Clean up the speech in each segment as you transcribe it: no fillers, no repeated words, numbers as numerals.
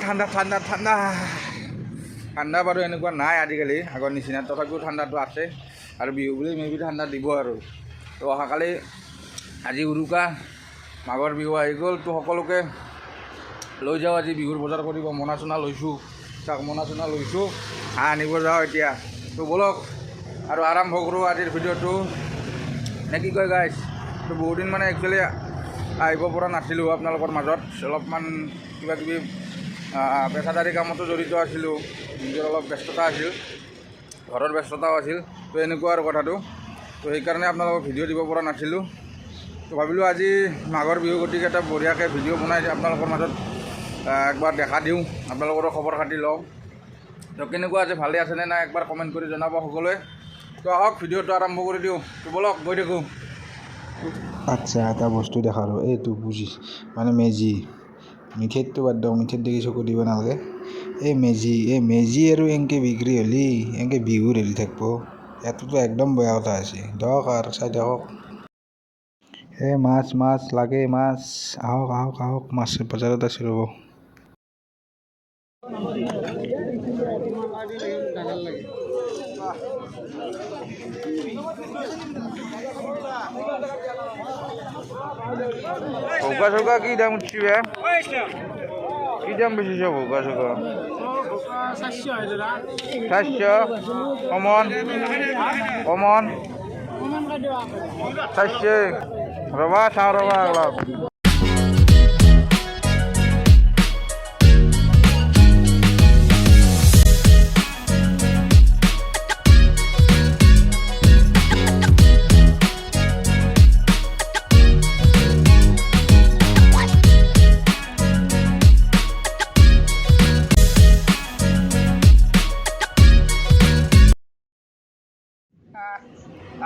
ঠাণ্ডা ঠাণ্ডা ঠাণ্ডা ঠাণ্ডা বাৰু এনেকুৱা নাই আজিকালি আগৰ নিচিনা, তথাপিও ঠাণ্ডাটো আছে আৰু বিহু বুলি মেবি ঠাণ্ডা দিব আৰু। তো অহাকালি আজি উৰুকা, মাঘৰ বিহু আহি গ'ল। তো সকলোকে লৈ যাওঁ আজি বিহুৰ বজাৰ কৰিব। মোনা চোনা লৈছোঁ, চাওক মোনা চোনা লৈছোঁ, হাঁহ আনিব যাওঁ এতিয়া। তো ব'লক আৰু আৰম্ভ কৰোঁ আজিৰ ভিডিঅ'টো, নে কি কয় গাইছ? তো বহুদিন মানে একচুৱেলি আহিব পৰা নাছিলোঁ আপোনালোকৰ মাজত, অলপমান কিবা কিবি পেচাদাৰী কামতো জড়িত আছিলোঁ, নিজৰ অলপ ব্যস্ততা আছিল, ঘৰৰ ব্যস্ততাও আছিল। তো এনেকুৱা আৰু কথাটো। তো সেইকাৰণে আপোনালোকক ভিডিঅ' দিব পৰা নাছিলোঁ। তো ভাবিলোঁ আজি মাঘৰ বিহু, গতিকে এটা বঢ়িয়াকৈ ভিডিঅ' বনাই আপোনালোকৰ মাজত একবাৰ দেখা দিওঁ, আপোনালোকৰো খবৰ খাতি লওঁ। তো কেনেকুৱা আছে, ভালে আছেনে নাই একবাৰ কমেণ্ট কৰি জনাব সকলোৱে। তো আহক ভিডিঅ'টো আৰম্ভ কৰি দিওঁ। তো ব'লক গৈ থাকোঁ। আচ্ছা, এটা বস্তু দেখালোঁ, এইটো বুজি মানে মেজি। মিঠেইটো বাদ দিয়ক, মিঠেইত দেখি চকু দিব নালাগে। এই মেজি আৰু এনেকৈ বিক্ৰী হ'লি এনেকৈ বিহুৰ হেৰি থাকিব, ইয়াতোতো একদম বেয়া কথা হৈছে। দিয়ক আৰু চাই থাকক। এই মাছ লাগে, মাছ আহক আহক আহক, মাছ বজাৰত আছে ৰ'ব। ভোকা চোকা কি দাম উঠছি বে? কি দাম বেচিছ ভোকা চোকা? 400 কমন 400 ৰ'বা চাওঁ ৰ'বা অলপ।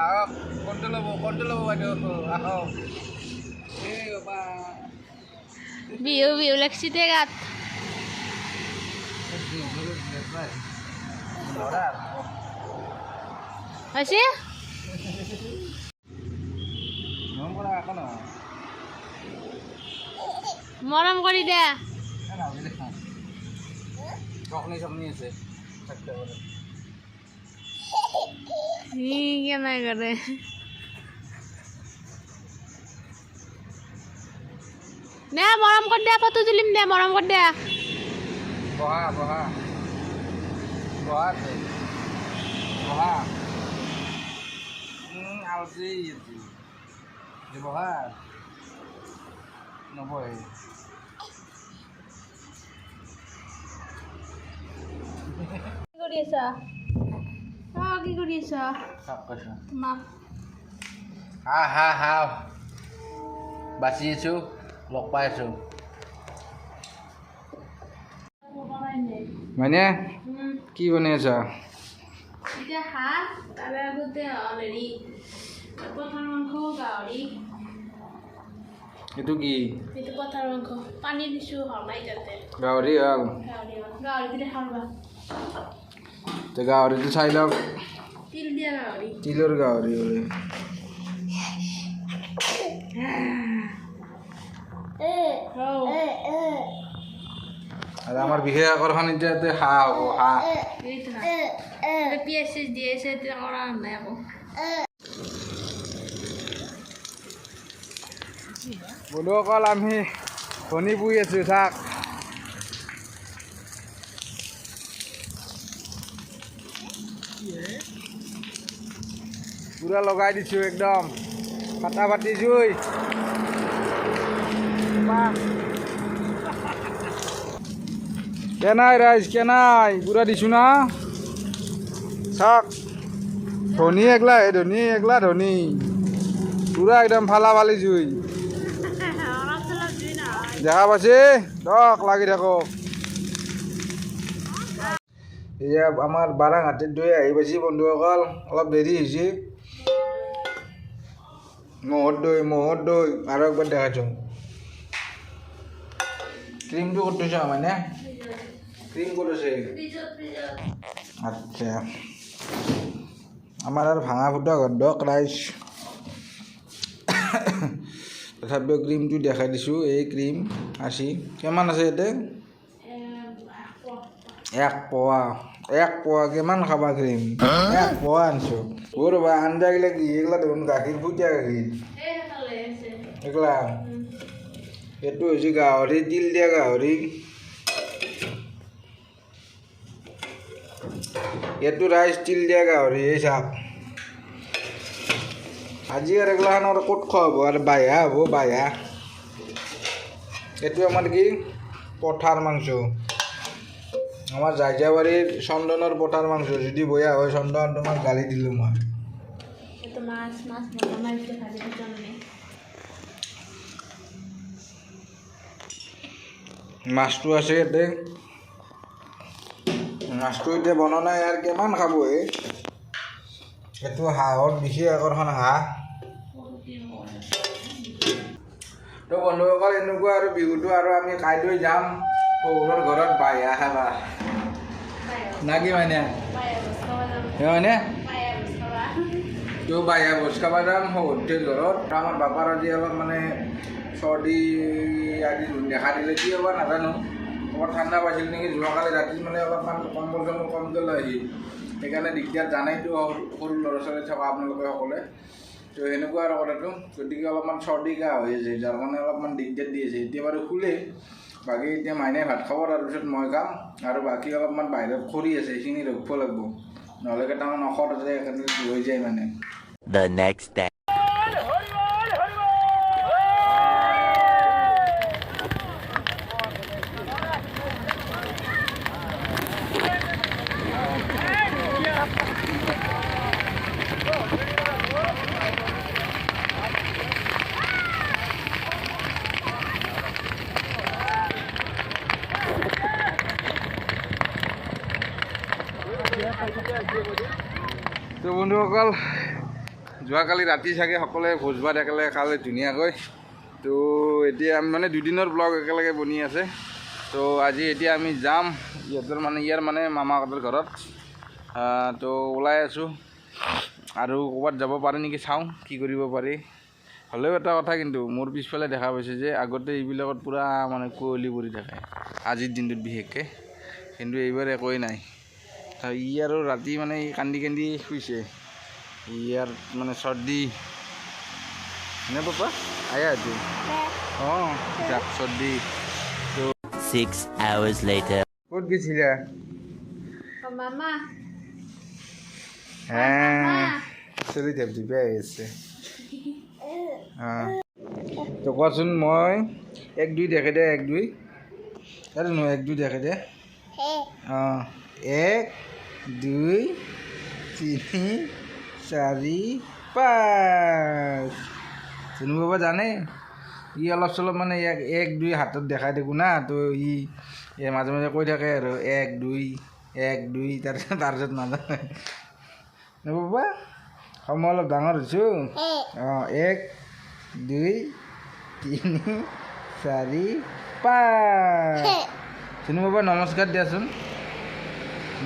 আহক, কোনটো ল'ব বাইদেউ? আহক। এই বাবা বিহু লাগছি দে গাত। হৈছে মৰম কৰি দে। চকনি আছে কেনে কৰে দে, মৰম কৰি দে, ফটো তুলিম দে, মৰম কৰি দে। বহা বহা বহা আছে, বহা আলছি বহা নবহে। কি কৰি আছা? কি কৰি আছা? মাক হা বাচি আছোঁ, লগ পাই আছোঁ মানে। কি বনাই আছা? এতিয়া হাঁহ, তাৰে আগতে হেৰি পঠাৰ মাংস, গাহৰি। এইটো কি? এইটো পঠাৰ মাংস, পানী দিছোঁ, হমাই তাতে গাহৰি হ'ল। গাহৰি দিলে খাবা। তো গাহৰিটো চাই লওক, তিল দিয়া গাহৰি। তিলৰ গাহৰি বোলে। আৰু আমাৰ বিশেষ আকৰ্ষণ এতিয়া হাঁহ হ'ব, হাঁহ। পিঁয়াজ চিয়াজ দিয়ে আছে, এতিয়া কৰা নাই আকৌ। বোলো অকল আমি কণী পুহি আছোঁ, চাওক। পুৰা লগাই দিছোঁ একদম, ফাটা ফাটি জুই। কেনাই ৰাইজ কেনাই, পুৰা দিছোঁ না। চাওক ধনী একলা ধনী পুৰা একদম ফালা ফালি জুই। দেখা পাইছে, দক লাগি থাকক। এয়া আমাৰ বাৰাঙাটিৰ দৈ আহি পাইছে বন্ধুসকল, অলপ দেৰি হৈছে। মহৰ দৈ আৰু একবাৰ দেখাইছোঁ। ক্ৰীমটো ক'ত থৈছা মানে? ক্ৰীম ক'ত আছে? আচ্ছা, আমাৰ আৰু ভাঙা ফুটা গন্ধক ৰাইজ। তথাপিও ক্ৰীমটো দেখাই দিছোঁ। এই ক্ৰীম 80 কিমান আছে ইয়াতে? 1 পোৱা কিমান খাবা ক্ৰীম? 1 পোৱা আনছোঁ ৰ'বা। আঞ্জাগিলা কি এইগিলা দেখোন গাখীৰ ফুটিয়া গাখীৰ এইগিলা। এইটো হৈছে গাহৰি, তিল দিয়া গাহৰি। এইটো ৰাইচ, তিল দিয়া গাহৰি। এই চাওক আজি আৰু এগিলাখান আৰু ক'ত খোৱা হ'ব আৰু বাহিৰা হ'ব বাহিৰা। এইটো আমাৰ কি পঠাৰ মাংস, আমাৰ জাইজাবাৰীৰ চন্দনৰ পঠাৰ মাংস। যদি বয়া হয় চন্দন তোমাক গালি দিলোঁ মই। মাছটো আছে ইয়াতে। মাছটো এতিয়া বনোৱা নাই আৰু কিমান খাব এই। এইটো হাঁহৰ বিশেষ আকৰ্ষণ হাঁহ। তো বন্ধুসকল এনেকুৱা আৰু বিহুটো আৰু আমি খাই লৈ যাম শহুৰৰ ঘৰত বাহিৰা খাবা না কি মানে হয়নে? তো বাহিৰা ভোজ খাব যাম শহুৰটোৰ ঘৰত। আমাৰ বাপাৰ আজি অলপ মানে চৰ্দি আজি দেখা দিলে কি হ'ব নাজানো। অকণমান ঠাণ্ডা পাইছিল নেকি যোৱাকালি ৰাতি, মানে অলপমান কম্বল চম্বল কমকৈ লৈ আহি, সেইকাৰণে দিগদাৰ জানাইতো সৰু ল'ৰা ছোৱালী থকা আপোনালোকে সকলোৱে। তো সেনেকুৱা আৰু কথাটো। গতিকে অলপমান চৰ্দি কাহ হৈ আছে, যাৰ কাৰণে অলপমান দিগদাৰ দি আছে। এতিয়া বাৰু শুলে, বাকী এতিয়া মাইনাই ভাত খাব, তাৰপিছত মই খাম। আৰু বাকী অলপমান বাহিৰত খৰি আছে, সেইখিনি ৰখিব লাগিব, নহ'লে কেইটামান ঔষধ আছে হৈ যায় মানে। The next day. তো বন্ধুসকল যোৱাকালি ৰাতি চাগে সকলোৱে ভোজ ভাত একেলগে খালে ধুনীয়াকৈ। তো এতিয়া আমি মানে দুদিনৰ ব্লগ একেলগে বনি আছে। তো আজি এতিয়া আমি যাম ইয়াৰ মানে মামাহঁতৰ ঘৰত। তো ওলাই আছোঁ আৰু ক'ৰবাত যাব পাৰি নেকি, চাওঁ কি কৰিব পাৰি। হ'লেও এটা কথা কিন্তু মোৰ পিছফালে দেখা পাইছে যে আগতে এইবিলাকত পূৰা মানে কুঁৱলী পৰি থাকে আজিৰ দিনটোত বিশেষকৈ, কিন্তু এইবাৰ একোৱেই নাই। ই আৰু ৰাতি মানে কান্দি কান্দি শুইছে। ইয়াৰ মানে চৰ্দি নে পাপা আয়া এইটো অঁ যাক চৰ্দি। 6 hours later. ক'ত গৈছিলা? মামা হ্যাঁ চলি ঢেপঢেপে আহি আছে। তো কোৱাচোন, মই 1 2 দেখে দে 1 2 আৰু নহয় 1 2 দেখে দে। অঁ 1 2 3 4 5। চুনু বাবা জানে, ই অলপ চলপ মানে ইয়াক 1 2 হাতত দেখাই থাকোঁ না। তো ই মাজে মাজে কৈ থাকে আৰু 1 2 1 2 তাৰপিছত নাজানে ন বাবা। মই অলপ ডাঙৰ হৈছোঁ। অঁ 1 2 3 4 5। চুনু বাবা নমস্কাৰ দিয়াচোন,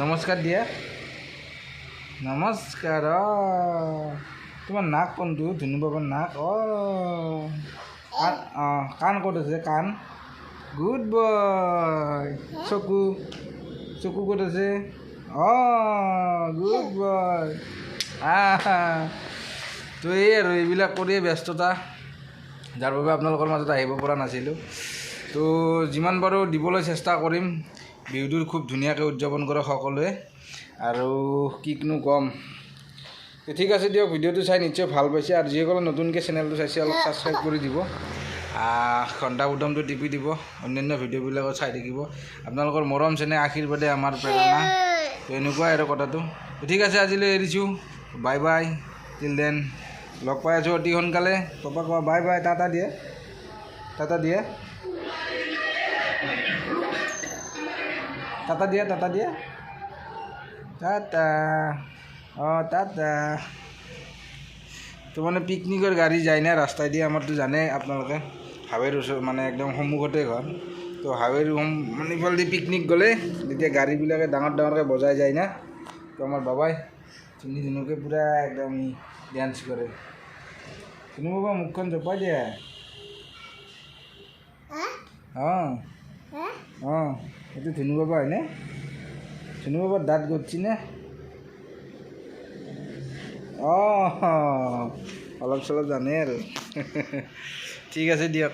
নমস্কাৰ দিয়া, নমস্কাৰ। তোমাৰ নাক কোনটো? ধুনু বাবাৰ নাক। কাণ ক'ত আছে? কাণ গুড বয়। চকু চকু ক'ত আছে? Good boy. তো এই আৰু এইবিলাক কৰিয়ে ব্যস্ততা, যাৰ বাবে আপোনালোকৰ মাজত আহিব পৰা নাছিলোঁ। তো যিমান পাৰোঁ দিবলৈ চেষ্টা কৰিম। বিহুটো খুব ধুনীয়াকৈ উদযাপন কৰে সকলোৱে, আৰু কিনো ক'ম। ঠিক আছে দিয়ক, ভিডিঅ'টো চাই নিশ্চয় ভাল পাইছে, আৰু যিসকলে নতুনকৈ চেনেলটো চাইছে অলপ ছাবস্ক্ৰাইব কৰি দিব, ঘণ্টা বুটামটো টিপি দিব, অন্যান্য ভিডিঅ'বিলাকত চাই থাকিব। আপোনালোকৰ মৰম চেনেহ আশীৰ্বাদে আমাৰ প্ৰেৰণা। তো এনেকুৱাই আৰু কথাটো। ঠিক আছে, আজিলৈ এৰিছোঁ। Bye bye, till then. লগ পাই আছোঁ অতি সোনকালে। পাপা কোৱা বাই বাই, টাটা দিয়ে, টাটা দিয়ে, টাটা দিয়া, টাটা দিয়া, টাটা। অঁ টাটা। তো মানে পিকনিকৰ গাড়ী যায় না ৰাস্তাই দিয়ে, আমাৰতো জানে আপোনালোকে হাৱেৰ ওচৰত মানে একদম সন্মুখতে ঘৰ। তো হাৱেৰ মানে ইফালেদি পিকনিক গ'লে তেতিয়া গাড়ীবিলাকে ডাঙৰ ডাঙৰকৈ বজাই যায় না। তো আমাৰ বাবাই ধুনী ধুনুকৈ পূৰা একদম ডান্স কৰে। ধুনু বাবা মুখখন জপাই দিয়ে। অঁ অঁ এইটো ধুনু বাবা হয়নে ধুনু বাবাৰ দাঁত গজিছি নে অঁ অলপ চলপ জানে আৰু ঠিক আছে দিয়ক